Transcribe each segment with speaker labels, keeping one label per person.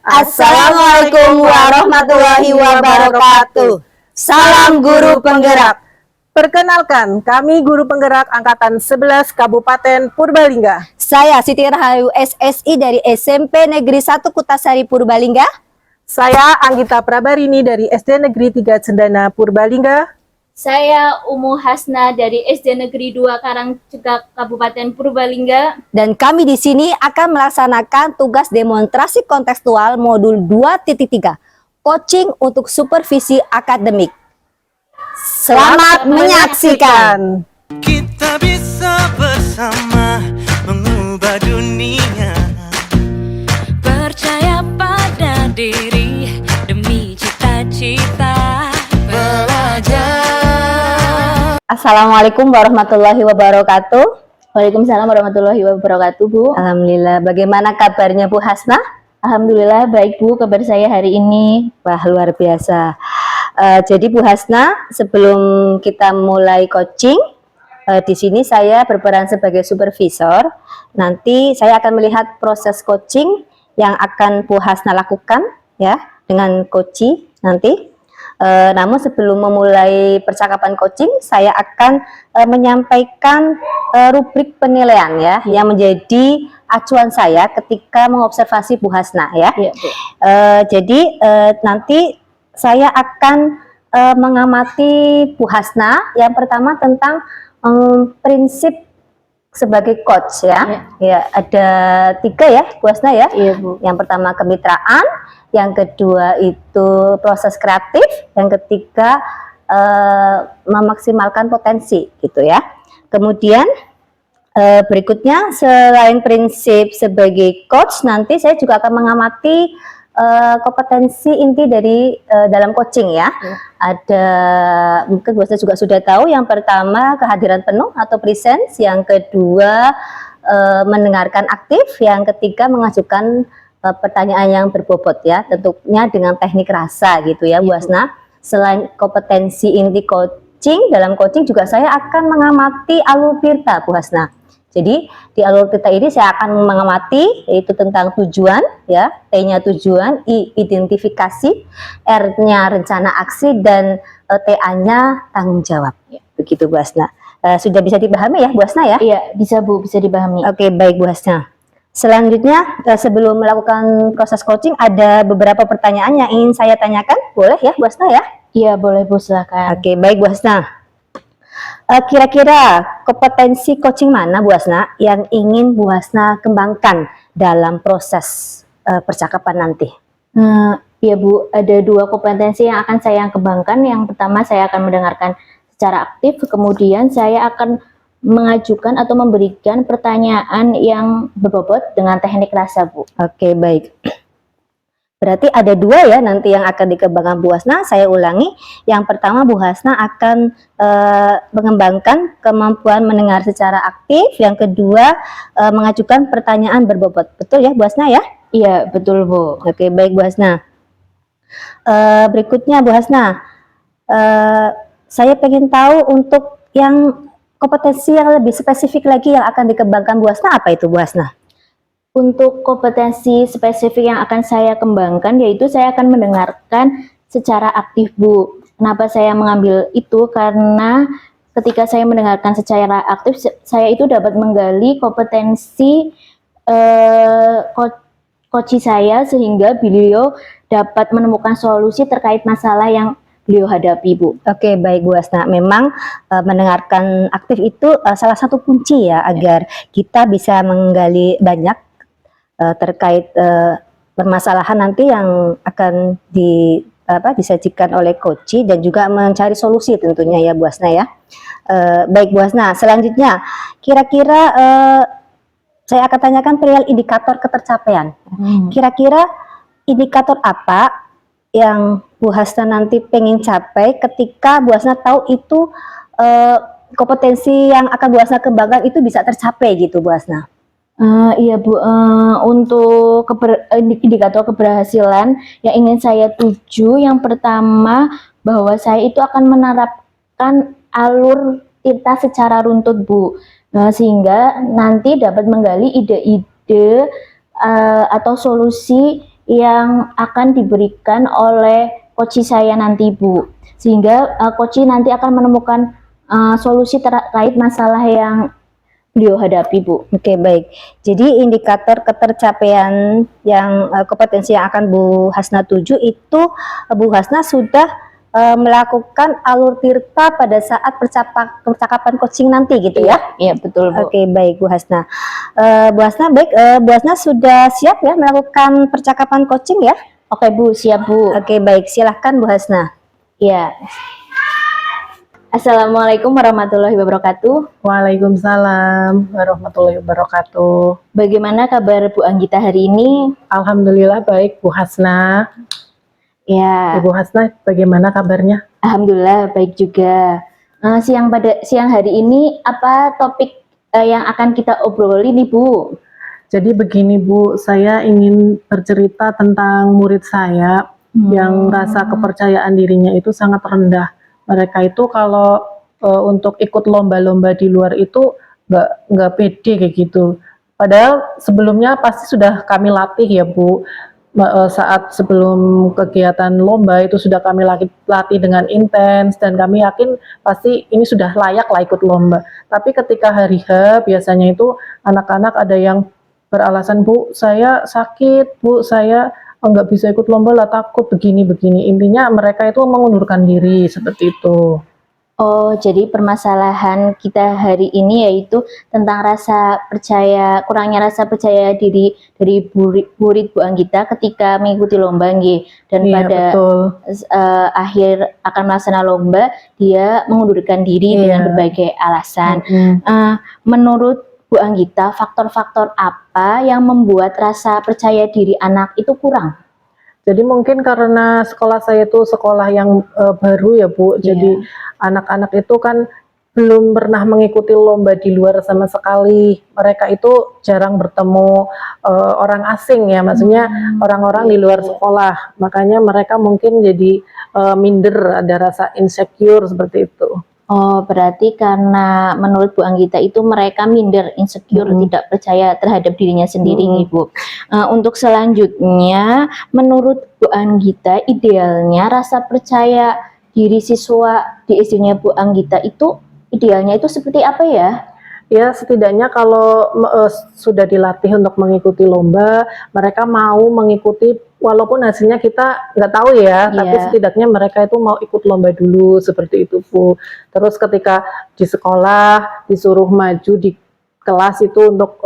Speaker 1: Assalamualaikum warahmatullahi wabarakatuh. Salam guru penggerak.
Speaker 2: Perkenalkan, kami guru penggerak angkatan 11 Kabupaten Purbalingga.
Speaker 1: Saya Siti Rahayu SSI dari SMP Negeri 1 Kutasari Purbalingga.
Speaker 2: Saya Anggita Prabarini dari SD Negeri 3 Cendana Purbalingga.
Speaker 3: Saya Umu Hasna dari SD Negeri 2 Karangcegak Kabupaten Purbalingga.
Speaker 1: Dan kami di sini akan melaksanakan tugas demonstrasi kontekstual modul 2.3, coaching untuk supervisi akademik. Selamat menyaksikan.
Speaker 4: Kita bisa bersama mengubah dunia. Percaya pada diri demi cita-cita. Belajar.
Speaker 1: Assalamualaikum warahmatullahi wabarakatuh.
Speaker 3: Waalaikumsalam warahmatullahi wabarakatuh, Bu.
Speaker 1: Alhamdulillah. Bagaimana kabarnya Bu Hasna?
Speaker 3: Alhamdulillah baik, Bu. Kabar saya hari ini.
Speaker 1: Wah, luar biasa. Jadi Bu Hasna, sebelum kita mulai coaching, di sini saya berperan sebagai supervisor. Nanti saya akan melihat proses coaching yang akan Bu Hasna lakukan ya dengan coaching nanti. Namun sebelum memulai percakapan coaching, saya akan menyampaikan rubrik penilaian ya, yang menjadi acuan saya ketika mengobservasi Bu Hasna ya. Jadi nanti saya akan mengamati Bu Hasna yang pertama tentang prinsip sebagai coach ya. Ya, ada 3 ya Bu Hasna ya.
Speaker 3: Iya, Bu.
Speaker 1: Yang pertama kemitraan, yang kedua itu proses kreatif, yang ketiga memaksimalkan potensi gitu ya. Kemudian berikutnya selain prinsip sebagai coach, nanti saya juga akan mengamati kompetensi inti dari dalam coaching ya. Ada mungkin Bu Hasna juga sudah tahu, yang pertama kehadiran penuh atau presence, yang kedua mendengarkan aktif, yang ketiga mengajukan pertanyaan yang berbobot ya, tentunya dengan teknik rasa gitu ya Bu Hasna. Selain kompetensi inti coaching, dalam coaching juga saya akan mengamati alur tirta Bu Hasna. Jadi di alur tirta ini saya akan mengamati yaitu tentang tujuan ya, T-nya tujuan, I identifikasi, R-nya rencana aksi, dan TA-nya tanggung jawab. Begitu Bu Hasna. Sudah bisa dipahami ya Bu Hasna ya?
Speaker 3: Iya, bisa Bu, bisa dipahami.
Speaker 1: Oke, baik Bu Hasna. Selanjutnya, sebelum melakukan proses coaching, ada beberapa pertanyaan yang ingin saya tanyakan. Boleh ya Bu Hasna ya?
Speaker 3: Iya, boleh Bu, silakan.
Speaker 1: Oke, baik Bu Hasna. Kira-kira kompetensi coaching mana Bu Hasna yang ingin Bu Hasna kembangkan dalam proses percakapan nanti?
Speaker 3: Iya Bu, ada 2 kompetensi yang akan saya kembangkan. Yang pertama, saya akan mendengarkan secara aktif, kemudian saya akan mengajukan atau memberikan pertanyaan yang berbobot dengan teknik rasa, Bu.
Speaker 1: Oke, baik. Berarti ada 2 ya nanti yang akan dikembangkan Bu Hasna. Saya ulangi, yang pertama Bu Hasna akan mengembangkan kemampuan mendengar secara aktif, yang kedua mengajukan pertanyaan berbobot. Betul ya Bu Hasna ya?
Speaker 3: Iya, betul Bu.
Speaker 1: Oke, baik Bu Hasna. Berikutnya Bu Hasna, saya pengen tahu untuk yang kompetensi yang lebih spesifik lagi yang akan dikembangkan Bu Hasna, apa itu Bu Hasna?
Speaker 3: Untuk kompetensi spesifik yang akan saya kembangkan, yaitu saya akan mendengarkan secara aktif, Bu. Kenapa saya mengambil itu? Karena ketika saya mendengarkan secara aktif, saya itu dapat menggali kompetensi coach saya, sehingga beliau dapat menemukan solusi terkait masalah yang beliau hadapi, Bu. Oke,
Speaker 1: baik Bu Hasna. Memang mendengarkan aktif itu salah satu kunci ya agar kita bisa menggali banyak terkait permasalahan nanti yang akan disajikan oleh coach dan juga mencari solusi tentunya ya Bu Hasna ya. Baik Bu Hasna, selanjutnya kira-kira saya akan tanyakan perihal indikator ketercapaian. Kira-kira indikator apa yang Bu Hasna nanti pengen capai ketika Bu Hasna tahu itu kompetensi yang akan Bu Hasna kembangkan itu bisa tercapai gitu Bu Hasna?
Speaker 3: Iya Bu, untuk indikator keberhasilan yang ingin saya tuju, yang pertama bahwa saya itu akan menerapkan alur tirta secara runtut Bu, sehingga nanti dapat menggali ide-ide atau solusi yang akan diberikan oleh coach saya nanti Bu, sehingga coach nanti akan menemukan solusi terkait masalah yang beliau hadapi Bu.
Speaker 1: Oke, baik. Jadi indikator ketercapaian yang kompetensi yang akan Bu Hasna tuju itu Bu Hasna sudah melakukan alur tirta pada saat percakapan coaching nanti gitu ya?
Speaker 3: Iya betul Bu.
Speaker 1: Oke, baik Bu Hasna. Bu Hasna, baik. Bu Hasna sudah siap ya melakukan percakapan coaching ya?
Speaker 3: Oke Bu, siap Bu.
Speaker 1: Oke, baik. Silahkan Bu Hasna.
Speaker 3: Iya. Assalamualaikum warahmatullahi wabarakatuh.
Speaker 2: Waalaikumsalam warahmatullahi wabarakatuh.
Speaker 3: Bagaimana kabar Bu Anggita hari ini?
Speaker 2: Alhamdulillah baik Bu Hasna.
Speaker 3: Ya,
Speaker 2: Ibu Hasna bagaimana kabarnya?
Speaker 3: alhamdulillah baik juga. Pada siang hari ini apa topik yang akan kita obrolin nih Bu?
Speaker 2: Jadi begini Bu, saya ingin bercerita tentang murid saya yang rasa kepercayaan dirinya itu sangat rendah. Mereka itu kalau untuk ikut lomba-lomba di luar itu nggak pede kayak gitu. Padahal sebelumnya pasti sudah kami latih ya Bu. Saat sebelum kegiatan lomba itu sudah kami latih dengan intens dan kami yakin pasti ini sudah layak lah ikut lomba. Tapi ketika hari H biasanya itu anak-anak ada yang beralasan, Bu saya sakit, Bu saya nggak bisa ikut lomba lah, takut begini-begini. Intinya mereka itu mengundurkan diri seperti itu.
Speaker 3: Oh, jadi permasalahan kita hari ini yaitu tentang kurangnya rasa percaya diri dari murid Bu Anggita ketika mengikuti lomba nggih. Dan
Speaker 2: Iya,
Speaker 3: pada
Speaker 2: betul.
Speaker 3: akhir akan melaksanakan lomba, dia mengundurkan diri dengan berbagai alasan. Menurut Bu Anggita, faktor-faktor apa yang membuat rasa percaya diri anak itu kurang?
Speaker 2: Jadi mungkin karena sekolah saya itu sekolah yang baru ya Bu, jadi anak-anak itu kan belum pernah mengikuti lomba di luar sama sekali. Mereka itu jarang bertemu orang asing ya, maksudnya orang-orang di luar sekolah. Makanya mereka mungkin jadi minder, ada rasa insecure seperti itu.
Speaker 3: Oh, berarti karena menurut Bu Anggita itu mereka minder, insecure, tidak percaya terhadap dirinya sendiri nih Bu. Untuk selanjutnya, menurut Bu Anggita, idealnya rasa percaya diri siswa di SD-nya Bu Anggita itu idealnya itu seperti apa ya?
Speaker 2: Ya setidaknya kalau sudah dilatih untuk mengikuti lomba, mereka mau mengikuti walaupun hasilnya kita nggak tahu ya, tapi setidaknya mereka itu mau ikut lomba dulu seperti itu Bu. Terus ketika di sekolah disuruh maju di kelas itu untuk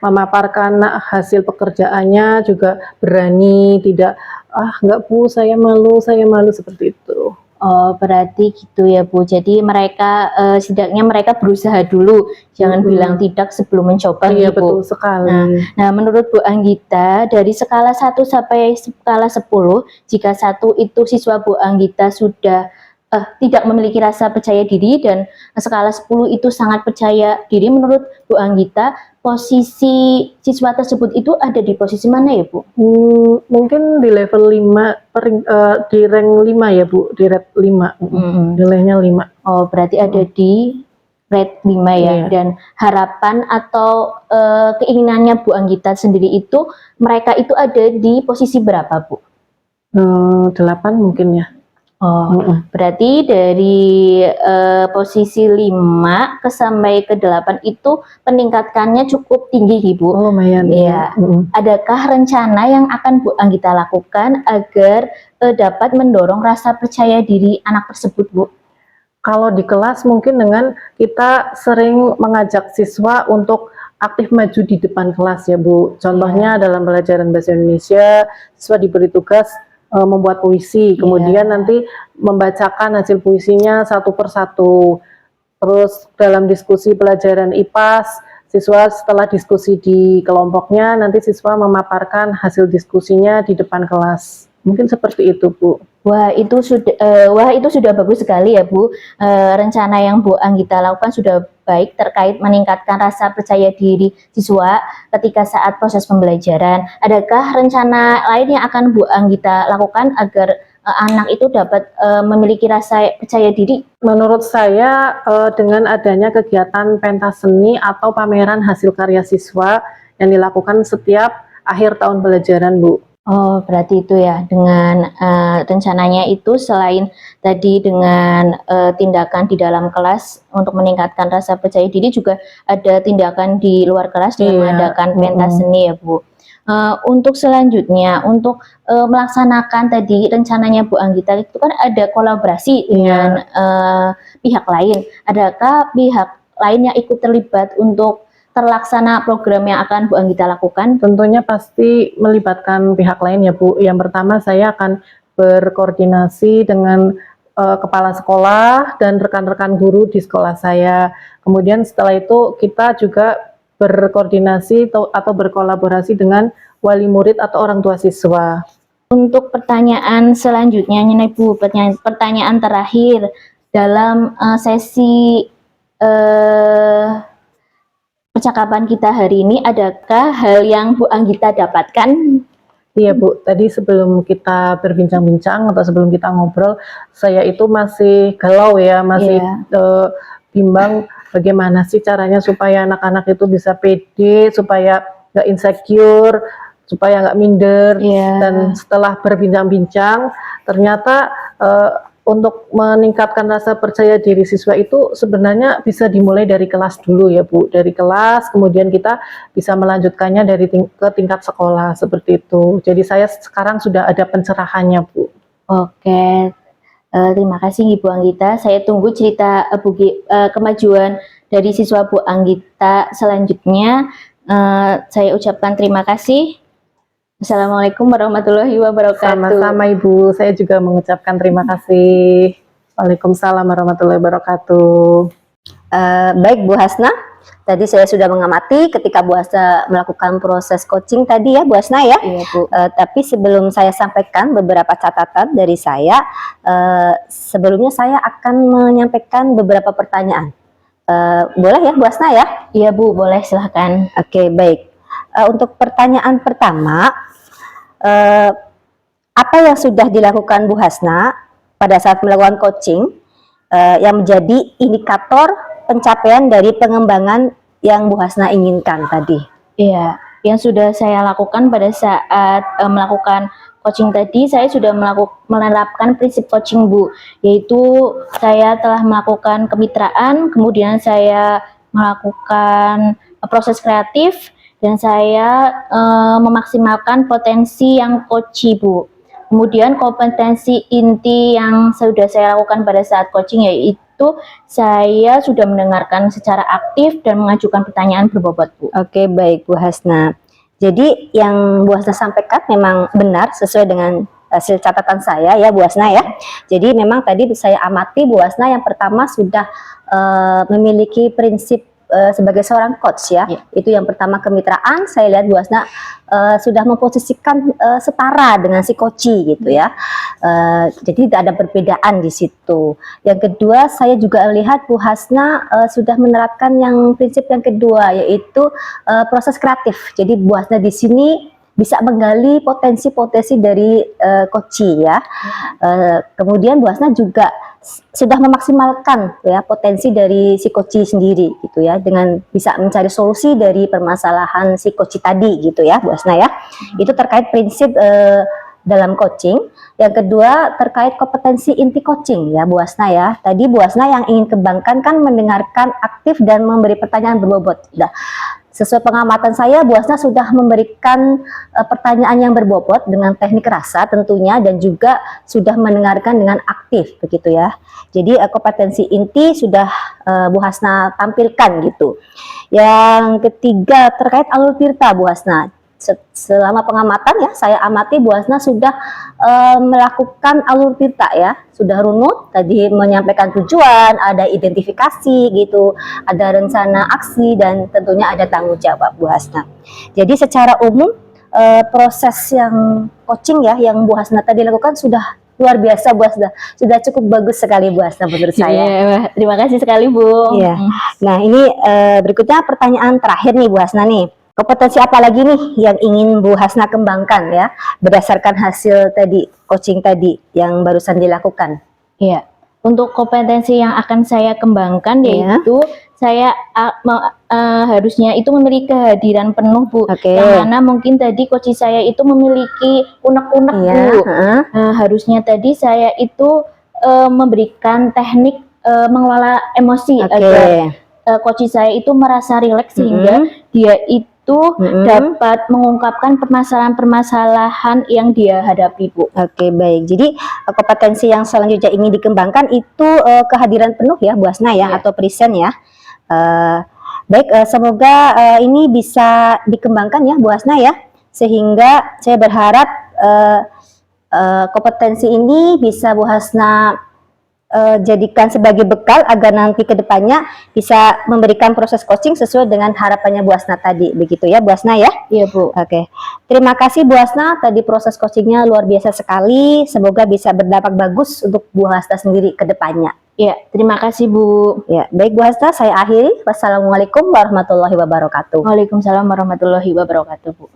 Speaker 2: memaparkan hasil pekerjaannya juga berani, tidak nggak Bu saya malu seperti itu.
Speaker 3: Oh, berarti gitu ya Bu. Jadi mereka setidaknya mereka berusaha dulu, jangan bilang tidak sebelum mencoba.
Speaker 2: Iya,
Speaker 3: nih, Bu.
Speaker 2: betul sekali.
Speaker 3: Nah, menurut Bu Anggita, dari skala 1 sampai skala 10, jika 1 itu siswa Bu Anggita sudah tidak memiliki rasa percaya diri dan skala 10 itu sangat percaya diri, menurut Bu Anggita, posisi siswa tersebut itu ada di posisi mana ya Bu?
Speaker 2: Mungkin di level 5, di rank 5 ya Bu, di rate 5, nilainya 5.
Speaker 3: Oh, berarti ada di rate 5 ya.
Speaker 2: Iya.
Speaker 3: Dan harapan atau keinginannya Bu Anggita sendiri itu, mereka itu ada di posisi berapa Bu?
Speaker 2: 8 mungkin ya.
Speaker 3: Oh, berarti dari posisi 5 sampai ke 8 itu peningkatannya cukup tinggi Ibu.
Speaker 2: Oh, lumayan.
Speaker 3: Iya. Adakah rencana yang akan Bu Anggita lakukan agar dapat mendorong rasa percaya diri anak tersebut Bu?
Speaker 2: Kalau di kelas mungkin dengan kita sering mengajak siswa untuk aktif maju di depan kelas ya Bu. Contohnya dalam pelajaran bahasa Indonesia, siswa diberi tugas membuat puisi, kemudian nanti membacakan hasil puisinya satu persatu. Terus dalam diskusi pelajaran IPAS, siswa setelah diskusi di kelompoknya, nanti siswa memaparkan hasil diskusinya di depan kelas. Mungkin seperti itu Bu.
Speaker 3: Wah itu sudah bagus sekali ya Bu. Rencana yang Bu Anggita lakukan sudah baik terkait meningkatkan rasa percaya diri siswa ketika saat proses pembelajaran. Adakah rencana lain yang akan Bu Anggita lakukan agar anak itu dapat memiliki rasa percaya diri?
Speaker 2: Menurut saya dengan adanya kegiatan pentas seni atau pameran hasil karya siswa yang dilakukan setiap akhir tahun pelajaran, Bu.
Speaker 3: Oh, berarti itu ya, dengan rencananya itu selain tadi dengan tindakan di dalam kelas untuk meningkatkan rasa percaya diri, juga ada tindakan di luar kelas dengan
Speaker 2: Iya,
Speaker 3: mengadakan pentas seni ya, Bu. Untuk selanjutnya, untuk melaksanakan tadi rencananya Bu Anggita itu kan ada kolaborasi dengan pihak lain. Adakah pihak lain yang ikut terlibat untuk terlaksana program yang akan Bu Anggita lakukan?
Speaker 2: Tentunya pasti melibatkan pihak lain ya, Bu. Yang pertama saya akan berkoordinasi dengan kepala sekolah dan rekan-rekan guru di sekolah saya. Kemudian setelah itu kita juga berkoordinasi atau berkolaborasi dengan wali murid atau orang tua siswa.
Speaker 3: Untuk pertanyaan selanjutnya, nih Bu, pertanyaan terakhir dalam sesi percakapan kita hari ini, adakah hal yang Bu Anggita dapatkan?
Speaker 2: Iya Bu, tadi sebelum kita berbincang-bincang atau sebelum kita ngobrol, saya itu masih galau ya, masih bimbang bagaimana sih caranya supaya anak-anak itu bisa pede, supaya nggak insecure, supaya nggak minder. Dan setelah berbincang-bincang, ternyata untuk meningkatkan rasa percaya diri siswa itu sebenarnya bisa dimulai dari kelas dulu ya Bu, dari kelas kemudian kita bisa melanjutkannya dari ke tingkat sekolah seperti itu. Jadi saya sekarang sudah ada pencerahannya Bu.
Speaker 3: Oke, terima kasih Ibu Anggita. Saya tunggu cerita kemajuan dari siswa Bu Anggita selanjutnya. Saya ucapkan terima kasih. Assalamualaikum warahmatullahi wabarakatuh.
Speaker 2: Sama-sama Ibu, saya juga mengucapkan terima kasih. Waalaikumsalam warahmatullahi wabarakatuh.
Speaker 1: Baik Bu Hasna, tadi saya sudah mengamati ketika Bu Hasna melakukan proses coaching tadi ya Bu Hasna ya.
Speaker 3: Iya Bu.
Speaker 1: Tapi sebelum saya sampaikan beberapa catatan dari saya, sebelumnya saya akan menyampaikan beberapa pertanyaan. Boleh ya Bu Hasna ya?
Speaker 3: Iya Bu, boleh silahkan.
Speaker 1: Oke, baik. Untuk pertanyaan pertama, apa yang sudah dilakukan Bu Hasna pada saat melakukan coaching yang menjadi indikator pencapaian dari pengembangan yang Bu Hasna inginkan tadi?
Speaker 3: Iya, yang sudah saya lakukan pada saat melakukan coaching tadi, saya sudah menerapkan prinsip coaching Bu, yaitu saya telah melakukan kemitraan, kemudian saya melakukan proses kreatif, dan saya memaksimalkan potensi yang coachy Bu. Kemudian kompetensi inti yang sudah saya lakukan pada saat coaching yaitu saya sudah mendengarkan secara aktif dan mengajukan pertanyaan berbobot Bu.
Speaker 1: Oke, baik Bu Hasna. Jadi yang Bu Hasna sampaikan memang benar sesuai dengan hasil catatan saya ya Bu Hasna ya. Jadi memang tadi saya amati Bu Hasna yang pertama sudah memiliki prinsip sebagai seorang coach ya, itu yang pertama kemitraan. Saya lihat Bu Hasna sudah memposisikan setara dengan si coachi gitu ya, jadi tidak ada perbedaan di situ. Yang kedua, saya juga lihat Bu Hasna sudah menerapkan yang prinsip yang kedua, yaitu proses kreatif. Jadi Bu Hasna di sini bisa menggali potensi-potensi dari coachi ya. Kemudian Bu Hasna juga sudah memaksimalkan ya potensi dari si coachi sendiri gitu ya, dengan bisa mencari solusi dari permasalahan si coachi tadi gitu ya Bu Hasna ya. Itu terkait prinsip dalam coaching. Yang kedua terkait kompetensi inti coaching ya Bu Hasna ya. Tadi Bu Hasna yang ingin kembangkan kan mendengarkan aktif dan memberi pertanyaan berbobot. Nah, sesuai pengamatan saya, Bu Hasna sudah memberikan pertanyaan yang berbobot dengan teknik rasa tentunya, dan juga sudah mendengarkan dengan aktif begitu ya. Jadi kompetensi inti sudah Bu Hasna tampilkan gitu. Yang ketiga terkait alur tirta Bu Hasna. Selama pengamatan ya, saya amati Bu Hasna sudah melakukan alur tirta ya, sudah runut, tadi menyampaikan tujuan, ada identifikasi gitu, ada rencana aksi, dan tentunya ada tanggung jawab Bu Hasna. Jadi secara umum proses yang coaching ya yang Bu Hasna tadi lakukan sudah luar biasa Bu Hasna, sudah cukup bagus sekali Bu Hasna menurut saya.
Speaker 3: Terima kasih sekali Bu.
Speaker 1: Iya. Nah ini berikutnya pertanyaan terakhir nih Bu Hasna nih. Kompetensi apa lagi nih yang ingin Bu Hasna kembangkan ya berdasarkan hasil tadi coaching tadi yang barusan dilakukan?
Speaker 3: Iya, Untuk kompetensi yang akan saya kembangkan
Speaker 1: Iya.
Speaker 3: yaitu saya harusnya itu memiliki kehadiran penuh, Bu.
Speaker 1: Oke.
Speaker 3: Yang mana mungkin tadi coach saya itu memiliki unek-unek,
Speaker 1: Iya,
Speaker 3: Bu.
Speaker 1: heeh.
Speaker 3: Harusnya tadi saya itu memberikan teknik mengelola emosi
Speaker 1: Oke.
Speaker 3: agar coach saya itu merasa rileks sehingga dia itu dapat mengungkapkan permasalahan-permasalahan yang dia hadapi, Bu.
Speaker 1: Oke, baik. Jadi kompetensi yang selanjutnya ingin dikembangkan itu kehadiran penuh ya, Bu Hasna ya,
Speaker 3: Iya.
Speaker 1: atau present ya. Baik, semoga ini bisa dikembangkan ya, Bu Hasna ya, sehingga saya berharap kompetensi ini bisa Bu Hasna jadikan sebagai bekal agar nanti ke depannya bisa memberikan proses coaching sesuai dengan harapannya Bu Hasna tadi, begitu ya Bu Hasna ya.
Speaker 3: Iya, Bu.
Speaker 1: Oke, terima kasih Bu Hasna, tadi proses coachingnya luar biasa sekali, semoga bisa berdampak bagus untuk Bu Hasna sendiri ke depannya.
Speaker 3: Ya, terima kasih, Bu.
Speaker 1: Ya, baik Bu Hasna, saya akhiri. Wassalamualaikum warahmatullahi wabarakatuh.
Speaker 3: Waalaikumsalam warahmatullahi wabarakatuh, Bu.